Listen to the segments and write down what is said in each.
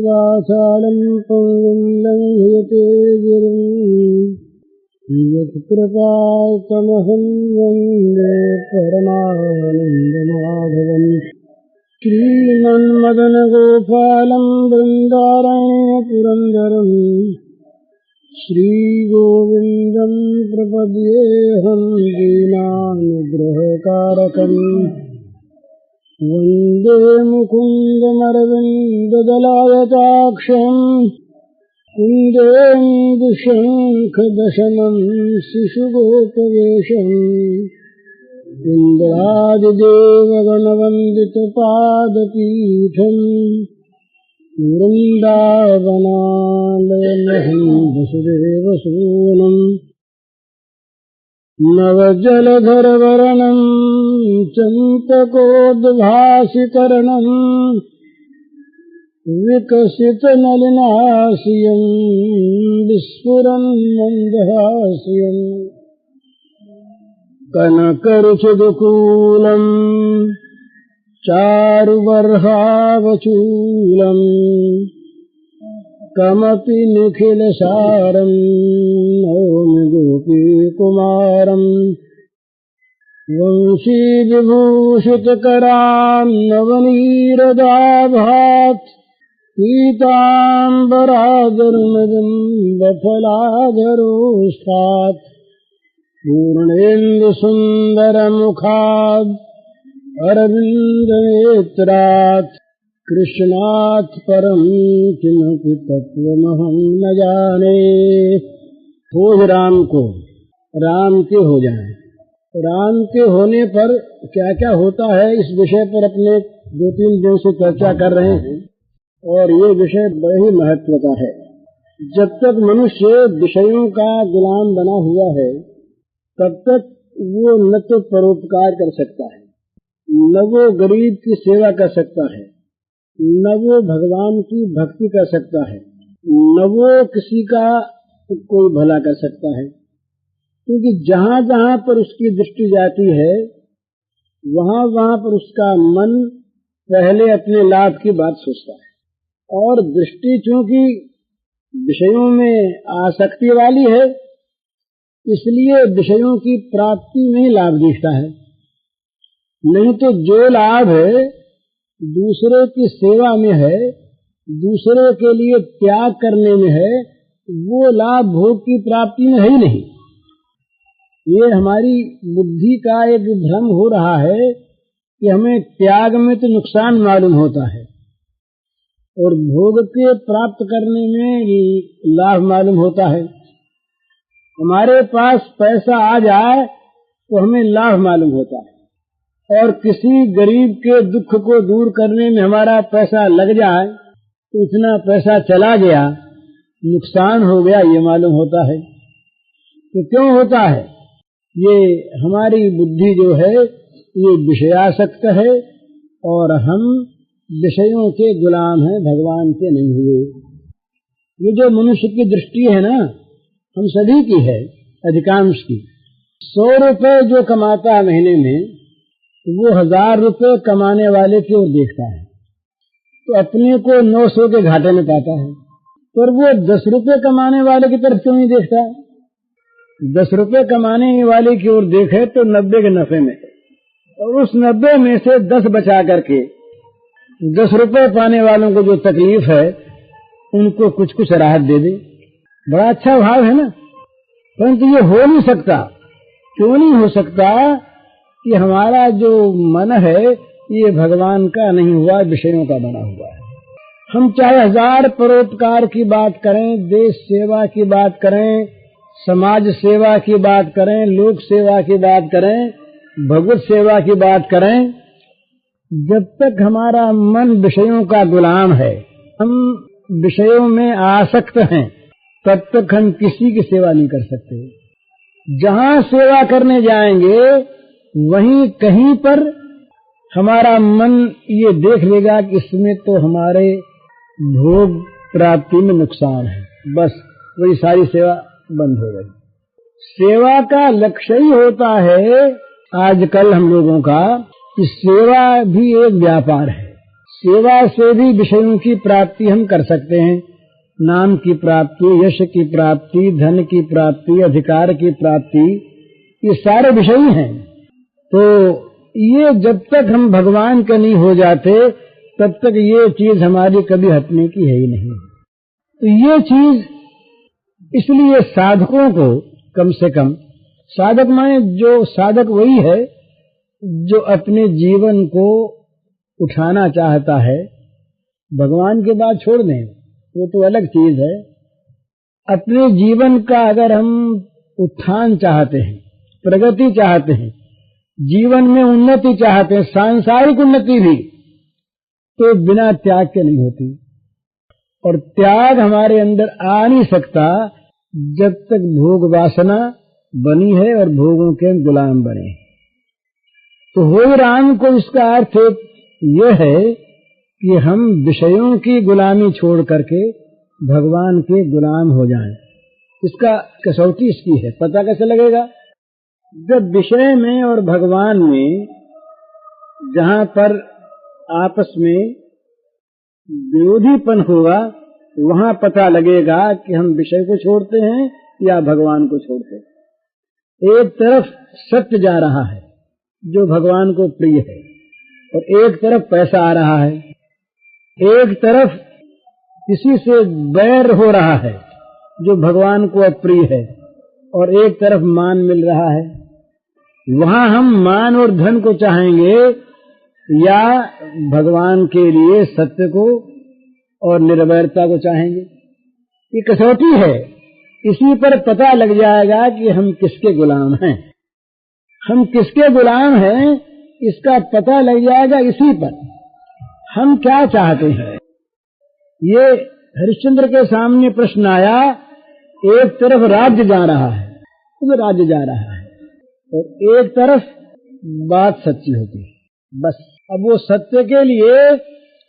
वाचालं पङ्गुं लङ्घयते गिरिं यत्कृपातमहं वन्दे परमानन्दमाधवम्। श्रीमन्मदनगोपालं बृन्दारण्यपुरन्दरम् श्रीगोविन्दं प्रपद्येऽहं दीनानुग्रहकारकम्। वन्दे मुकुन्दमरविन्ददलायताक्षम् कुन्देन्दुशङ्खदशनं शिशुगोपवेशम्। इन्द्रादिदेवगणवन्दितपादपीठम् वृन्दावनालयमहं वसुदेवसूनम्। नवजलधरवर्णं चम्पकोद्भासिकर्णम् विकसितनलिनास्यं विस्फुरन् मन्दहास्यम्। कनकरुचिदुकूलं चारुबर्हावचूलम् कमपि निखिलसारं नौमि गोपीकुमारम्। वंशीविभूषितकरान् नवनीरदाभात् पीताम्बरादरुणबिम्बफलाधरोष्ठात्। पूर्णेन्दुसुन्दरमुखाद् अरविन्दनेत्रात्। कृष्णात् परं किमपि तत्त्वमहं न जाने। खोज राम को, राम के हो जाएं। राम के होने पर क्या क्या होता है, इस विषय पर अपने 2-3 दिन से चर्चा कर रहे हैं और ये विषय बड़े ही महत्व का है। जब तक मनुष्य विषयों का गुलाम बना हुआ है तब तक वो न तो परोपकार कर सकता है, न वो गरीब की सेवा कर सकता है, न वो भगवान की भक्ति कर सकता है, न वो किसी का कोई भला कर सकता है। क्योंकि जहाँ जहाँ पर उसकी दृष्टि जाती है वहाँ वहाँ पर उसका मन पहले अपने लाभ की बात सोचता है। और दृष्टि चूंकि विषयों में आसक्ति वाली है इसलिए विषयों की प्राप्ति में लाभ दिखता है। नहीं तो जो लाभ है दूसरे की सेवा में है, दूसरे के लिए त्याग करने में है, वो लाभ भोग की प्राप्ति में है ही नहीं। ये हमारी बुद्धि का एक भ्रम हो रहा है कि हमें त्याग में तो नुकसान मालूम होता है और भोग के प्राप्त करने में लाभ मालूम होता है। हमारे पास पैसा आ जाए तो हमें लाभ मालूम होता है और किसी गरीब के दुख को दूर करने में हमारा पैसा लग जाए तो इतना पैसा चला गया, नुकसान हो गया, ये मालूम होता है। तो क्यों होता है? ये हमारी बुद्धि जो है ये विषयासक्त है और हम विषयों के गुलाम हैं, भगवान के नहीं हुए। ये जो मनुष्य की दृष्टि है ना, हम सभी की है, अधिकांश की। 100 रुपए जो कमाता है महीने में वो 1000 रुपए कमाने वाले की ओर देखता है तो अपने को 900 के घाटे में पाता है। पर वो 10 रुपए कमाने वाले की तरफ क्यों नहीं देखता? 10 रुपए कमाने वाले की ओर देखे तो 90 के नफे में, और उस 90 में से 10 बचा करके 10 रुपए पाने वालों को जो तकलीफ है उनको कुछ कुछ राहत दे दे। बड़ा अच्छा भाव है ना। परंतु ये हो नहीं सकता। क्यों नहीं हो सकता? कि हमारा जो मन है ये भगवान का नहीं हुआ, विषयों का बना हुआ है। हम चाहे 1000 परोपकार की बात करें, देश सेवा की बात करें, समाज सेवा की बात करें, लोक सेवा की बात करें, भगवत सेवा की बात करें, जब तक हमारा मन विषयों का गुलाम है, हम विषयों में आसक्त हैं, तब तक हम किसी की सेवा नहीं कर सकते। जहाँ सेवा करने जाएंगे वहीं कहीं पर हमारा मन ये देख लेगा कि इसमें तो हमारे भोग प्राप्ति में नुकसान है, बस वही सारी सेवा बंद हो गई। सेवा का लक्ष्य ही होता है आजकल हम लोगों का कि सेवा भी एक व्यापार है। सेवा से भी विषयों की प्राप्ति हम कर सकते हैं। नाम की प्राप्ति, यश की प्राप्ति, धन की प्राप्ति, अधिकार की प्राप्ति, ये सारे विषय हैं। तो ये जब तक हम भगवान के नहीं हो जाते तब तक ये चीज हमारी कभी हटने की है ही नहीं। तो ये चीज इसलिए साधकों को, कम से कम साधक माने जो साधक वही है जो अपने जीवन को उठाना चाहता है, भगवान के बाद छोड़ दें वो तो अलग चीज है। अपने जीवन का अगर हम उत्थान चाहते हैं, प्रगति चाहते हैं, जीवन में उन्नति चाहते हैं, सांसारिक उन्नति भी, तो बिना त्याग के नहीं होती। और त्याग हमारे अंदर आ नहीं सकता जब तक भोग वासना बनी है और भोगों के गुलाम बने। तो हो राम को इसका अर्थ यह है कि हम विषयों की गुलामी छोड़ करके भगवान के गुलाम हो जाएं। इसका कसौटी इसकी है। पता कैसे लगेगा? जब विषय में और भगवान में जहां पर आपस में विरोधीपन होगा वहां पता लगेगा कि हम विषय को छोड़ते हैं या भगवान को छोड़ते हैं। एक तरफ सत्य जा रहा है जो भगवान को प्रिय है और एक तरफ पैसा आ रहा है, एक तरफ किसी से बैर हो रहा है जो भगवान को अप्रिय है और एक तरफ मान मिल रहा है। वहां हम मान और धन को चाहेंगे या भगवान के लिए सत्य को और निर्वैरता को चाहेंगे? ये कसौटी है। इसी पर पता लग जाएगा कि हम किसके गुलाम हैं। हम किसके गुलाम हैं इसका पता लग जाएगा इसी पर। हम क्या चाहते हैं? ये हरिश्चंद्र के सामने प्रश्न आया, एक तरफ राज्य जा रहा है, तो राज्य जा रहा है, और एक तरफ बात सच्ची होती है। बस अब वो सत्य के लिए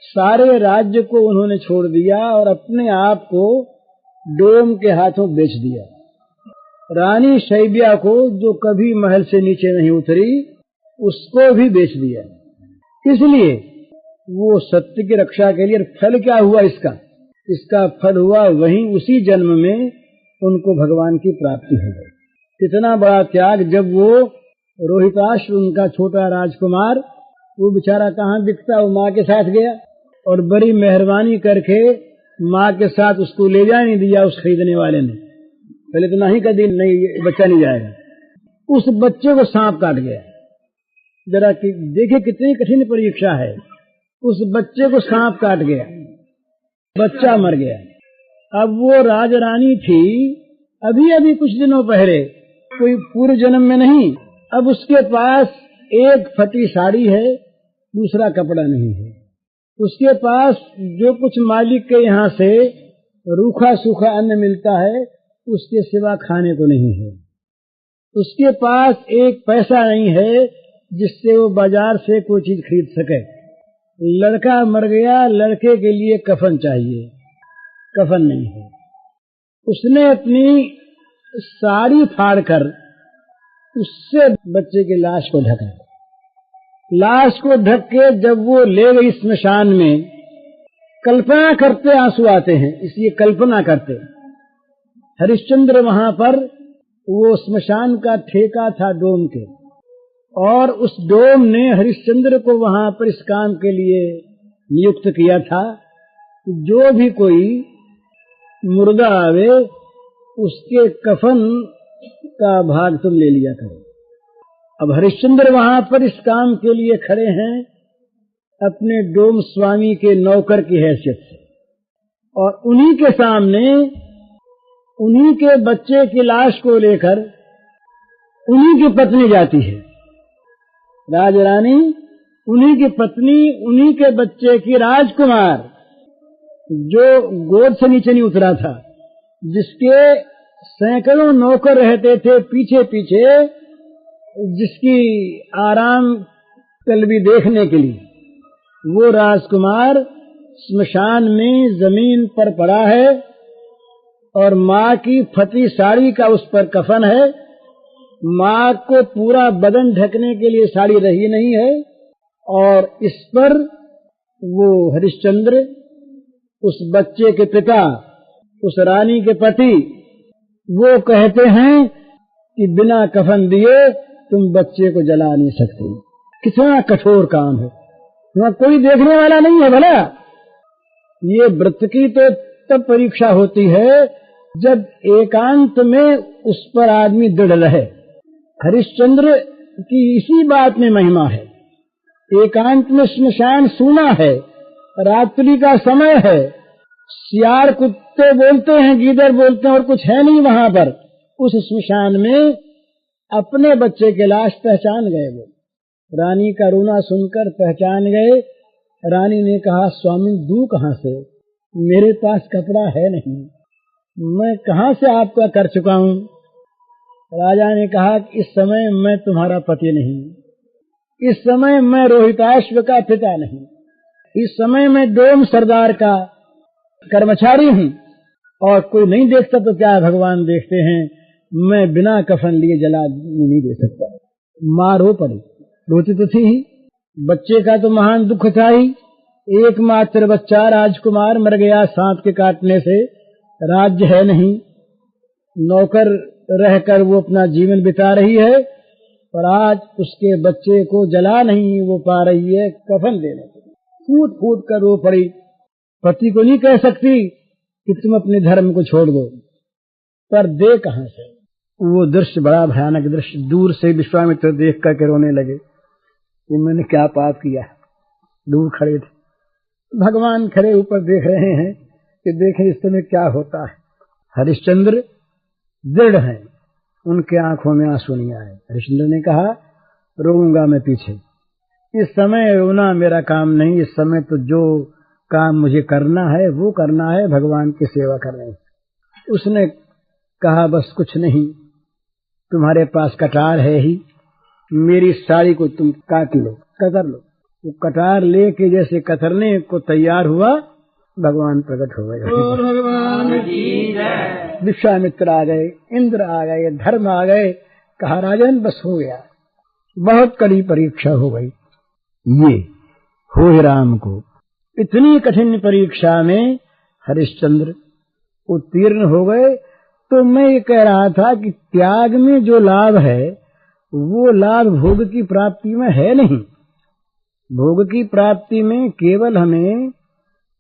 सारे राज्य को उन्होंने छोड़ दिया और अपने आप को डोम के हाथों बेच दिया। रानी शैब्या को जो कभी महल से नीचे नहीं उतरी उसको भी बेच दिया। इसलिए वो सत्य की रक्षा के लिए। फल क्या हुआ इसका? इसका फल हुआ वहीं उसी जन्म में उनको भगवान की प्राप्ति हो गई। कितना बड़ा त्याग! जब वो रोहिताश्व उनका छोटा राजकुमार, वो बेचारा कहाँ दिखता, वो माँ के साथ गया और बड़ी मेहरबानी करके माँ के साथ उसको ले जा नहीं दिया उस खरीदने वाले ने। पहले तो नहीं कभी नहीं, बच्चा नहीं जाएगा। उस बच्चे को सांप काट गया। जरा देखिए कितनी कठिन परीक्षा है। उस बच्चे को सांप काट गया, बच्चा मर गया। अब वो राजरानी थी अभी अभी कुछ दिनों पहले, कोई पूर्व जन्म में नहीं। अब उसके पास एक फटी साड़ी है, दूसरा कपड़ा नहीं है। उसके पास जो कुछ मालिक के यहाँ से रूखा सूखा अन्न मिलता है उसके सिवा खाने को नहीं है। उसके पास एक पैसा नहीं है जिससे वो बाजार से कोई चीज खरीद सके। लड़का मर गया, लड़के के लिए कफन चाहिए, कफन नहीं है। उसने अपनी साड़ी फाड़कर उससे बच्चे की लाश को ढका। लाश को ढक के जब वो ले गई स्मशान में, कल्पना करते आंसू आते हैं, इसलिए कल्पना करते। हरिश्चंद्र वहां पर, वो स्मशान का ठेका था डोम के, और उस डोम ने हरिश्चंद्र को वहां पर इस काम के लिए नियुक्त किया था। जो भी कोई मुर्दा आवे उसके कफन का भाग तुम ले लिया करो। अब हरिश्चंद्र वहां पर इस काम के लिए खड़े हैं अपने डोम स्वामी के नौकर की हैसियत से, और उन्हीं के सामने उन्हीं के बच्चे की लाश को लेकर उन्हीं की पत्नी जाती है। राजरानी, उन्हीं की पत्नी, उन्हीं के बच्चे की राजकुमार, जो गोद से नीचे नहीं उतरा था, जिसके सैकड़ों नौकर रहते थे पीछे पीछे, जिसकी आराम तलबी देखने के लिए, वो राजकुमार स्मशान में जमीन पर पड़ा है और माँ की फटी साड़ी का उस पर कफन है। माँ को पूरा बदन ढकने के लिए साड़ी रही नहीं है, और इस पर वो हरिश्चंद्र उस बच्चे के पिता, उस रानी के पति, वो कहते हैं कि बिना कफन दिए तुम बच्चे को जला नहीं सकते। कितना कठोर काम है, वहाँ कोई देखने वाला नहीं है। भला ये व्रत की तो तब परीक्षा होती है जब एकांत में उस पर आदमी दृढ़ रहे। हरिश्चंद्र की इसी बात में महिमा है। एकांत में श्मशान सूना है, रात्रि का समय है, सियार कुत्ते बोलते हैं, गीदड़ बोलते हैं और कुछ है नहीं वहां पर। उस श्मशान में अपने बच्चे के लाश पहचान गए। वो रानी का रोना सुनकर पहचान गए। रानी ने कहा, स्वामी दूं कहाँ से, मेरे पास कपड़ा है नहीं, मैं कहाँ से आपका कर चुका हूँ। राजा ने कहा कि इस समय मैं तुम्हारा पति नहीं, इस समय मैं रोहिताश्व का पिता नहीं, इस समय मैं डोम सरदार का कर्मचारी हूँ, और कोई नहीं देखता तो क्या भगवान देखते हैं। मैं बिना कफन लिए जला नहीं दे सकता। मार हो पड़ी, रोती तो थी ही, बच्चे का तो महान दुख था ही। एकमात्र बच्चा राजकुमार मर गया सांप के काटने से। राज्य है नहीं, नौकर रहकर वो अपना जीवन बिता रही है, पर आज उसके बच्चे को जला नहीं वो पा रही है कफन देने। कूद कूद कर रो पड़ी। पति को नहीं कह सकती कि तुम अपने धर्म को छोड़ दो, पर दे कहां से। वो दृश्य बड़ा भयानक दृश्य। दूर से विश्वामित्र देख करके रोने लगे कि मैंने क्या पाप किया। दूर खड़े थे, भगवान खड़े ऊपर देख रहे हैं कि देखें इस समय क्या होता है। हरिश्चंद्र दृढ़ हैं, उनके आंखों में आंसू नहीं आए। हरिश्चंद्र ने कहा, रोऊंगा मैं पीछे, इस समय रोना मेरा काम नहीं। इस समय तो जो काम मुझे करना है वो करना है, भगवान की सेवा करनी है। उसने कहा, बस कुछ नहीं, तुम्हारे पास कटार है ही, मेरी साड़ी को तुम काट लो, कतर लो। वो कटार लेके जैसे कतरने को तैयार हुआ, भगवान प्रकट हो गए। विश्वामित्र आ गए, इंद्र आ गए, धर्म आ गए। कहा, राजन बस हो गया। बहुत कड़ी परीक्षा हो गई। ये हो राम को इतनी कठिन परीक्षा में हरिश्चंद्र उत्तीर्ण हो गए। तो मैं ये कह रहा था कि त्याग में जो लाभ है वो लाभ भोग की प्राप्ति में है नहीं। भोग की प्राप्ति में केवल हमें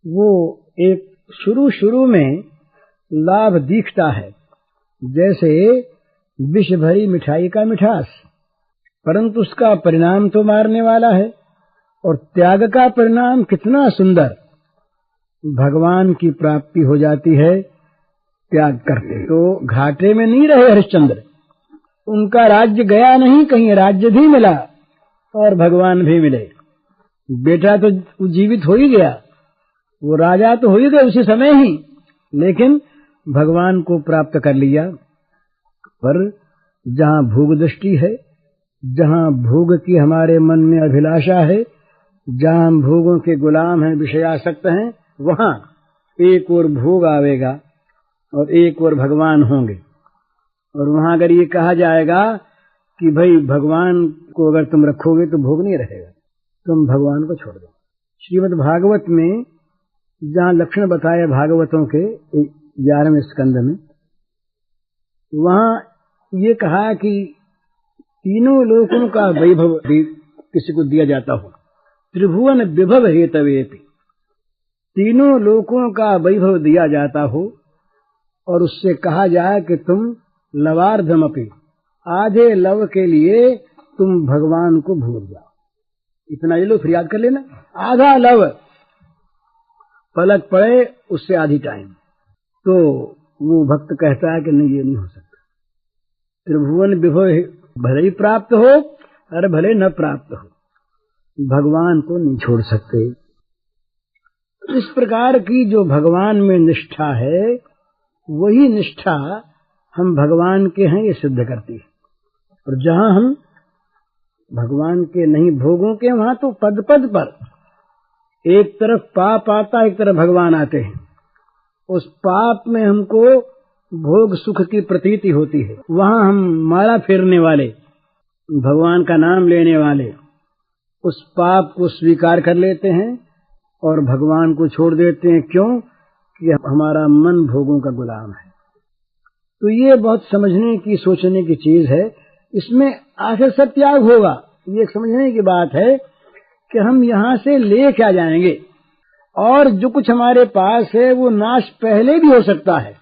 वो एक शुरू में लाभ दिखता है, जैसे विष भरी मिठाई का मिठास, परंतु उसका परिणाम तो मारने वाला है। और त्याग का परिणाम कितना सुंदर, भगवान की प्राप्ति हो जाती है त्याग करते। तो घाटे में नहीं रहे हरिश्चंद्र, उनका राज्य गया नहीं कहीं, राज्य भी मिला और भगवान भी मिले। बेटा तो जीवित हो ही गया, वो राजा तो हो ही गए उसी समय ही, लेकिन भगवान को प्राप्त कर लिया। पर जहाँ भोग दृष्टि है, जहाँ भोग की हमारे मन में अभिलाषा है, जहाँ हम भोगों के गुलाम हैं, विषयासक्त हैं, वहाँ एक और भोग आवेगा और एक और भगवान होंगे। और वहाँ अगर ये कहा जाएगा कि भाई भगवान को अगर तुम रखोगे तो भोग नहीं रहेगा, तुम भगवान को छोड़ दो। श्रीमद् भागवत में जहाँ लक्षण बताए भागवतों के 11वें स्कंद में, वहाँ ये कहा कि तीनों लोकों का वैभव किसी को दिया जाता हो, त्रिभुवन विभव हेतवेति, तीनों लोकों का वैभव दिया जाता हो और उससे कहा जाए कि तुम लवार्धमपि, आधे लव के लिए तुम भगवान को भूल जाओ। इतना ये लो, फिर याद कर लेना, आधा लव पलक पड़े उससे आधी टाइम। तो वो भक्त कहता है कि नहीं, ये नहीं हो सकता। त्रिभुवन विभव भले ही प्राप्त हो और भले न प्राप्त हो, भगवान को नहीं छोड़ सकते। इस प्रकार की जो भगवान में निष्ठा है, वही निष्ठा हम भगवान के हैं ये सिद्ध करती है। और जहाँ हम भगवान के नहीं, भोगों के, वहां तो पद पद पर एक तरफ पाप आता, एक तरफ भगवान आते हैं। उस पाप में हमको भोग सुख की प्रतीति होती है, वहां हम माला फेरने वाले, भगवान का नाम लेने वाले, उस पाप को स्वीकार कर लेते हैं और भगवान को छोड़ देते हैं। क्यों? कि हमारा मन भोगों का गुलाम है। तो ये बहुत समझने की, सोचने की चीज है। इसमें आखिर सब त्याग होगा। ये समझने की बात है कि हम यहाँ से ले क्या जाएंगे, और जो कुछ हमारे पास है वो नाश पहले भी हो सकता है।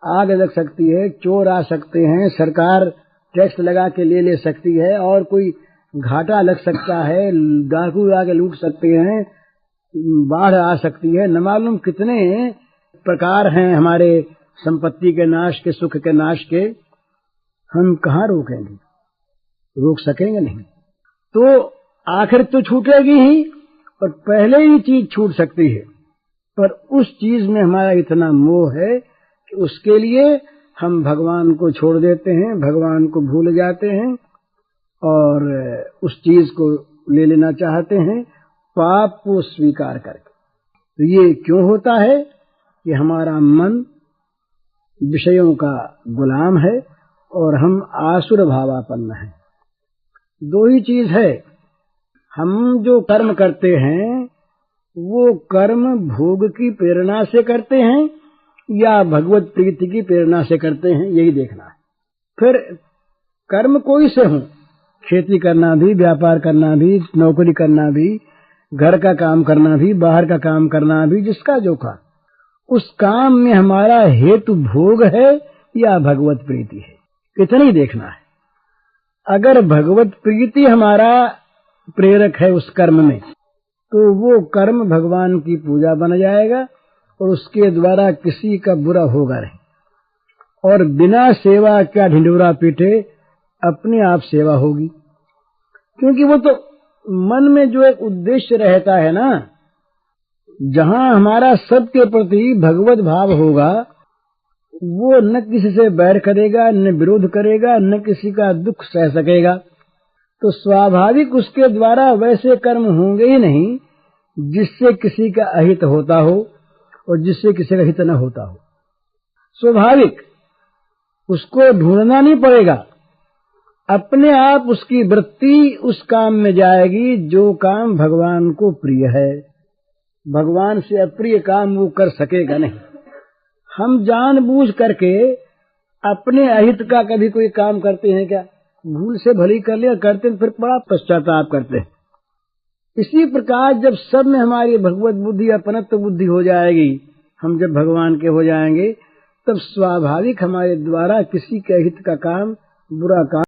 आग लग सकती है, चोर आ सकते हैं, सरकार टैक्स लगा के ले सकती है, और कोई घाटा लग सकता है, डाकू आके लूट सकते हैं, बाढ़ आ सकती है, न मालूम कितने प्रकार हैं हमारे संपत्ति के नाश के, सुख के नाश के। हम कहाँ रोकेंगे? रोक सकेंगे नहीं। तो आखिर तो छूटेगी ही, और पहले ही चीज छूट सकती है, पर उस चीज में हमारा इतना मोह है कि उसके लिए हम भगवान को छोड़ देते हैं, भगवान को भूल जाते हैं, और उस चीज को ले लेना चाहते हैं पाप को स्वीकार करके। तो ये क्यों होता है? कि हमारा मन विषयों का गुलाम है और हम आसुर भावापन्न हैं। दो ही चीज है, हम जो कर्म करते हैं वो कर्म भोग की प्रेरणा से करते हैं या भगवत प्रीति की प्रेरणा से करते हैं, यही देखना है। फिर कर्म कोई से हो, खेती करना भी, व्यापार करना भी, नौकरी करना भी, घर का काम करना भी, बाहर का काम करना भी, जिसका जो काम, उस काम में हमारा हेतु भोग है या भगवत प्रीति है, इतना ही देखना है। अगर भगवत प्रीति हमारा प्रेरक है उस कर्म में, तो वो कर्म भगवान की पूजा बन जाएगा और उसके द्वारा किसी का बुरा होगा नहीं। और बिना सेवा क्या ढिंढोरा पीटे, अपने आप सेवा होगी। क्योंकि वो तो मन में जो एक उद्देश्य रहता है ना, जहां हमारा सबके प्रति भगवत भाव होगा, वो न किसी से बैर करेगा, न विरोध करेगा, न किसी का दुख सह सकेगा। तो स्वाभाविक उसके द्वारा वैसे कर्म होंगे ही नहीं जिससे किसी का अहित होता हो और जिससे किसी का हित न होता हो। स्वाभाविक उसको ढूंढना नहीं पड़ेगा, अपने आप उसकी वृत्ति उस काम में जाएगी जो काम भगवान को प्रिय है। भगवान से अप्रिय काम वो कर सकेगा नहीं। हम जानबूझ करके अपने अहित का कभी कोई काम करते हैं क्या? भूल से भली कर लिया करते हैं, फिर बड़ा पश्चाताप करते हैं। इसी प्रकार जब सब में हमारी भगवत बुद्धि, अपनत्व बुद्धि हो जाएगी, हम जब भगवान के हो जाएंगे, तब स्वाभाविक हमारे द्वारा किसी के हित का काम, बुरा काम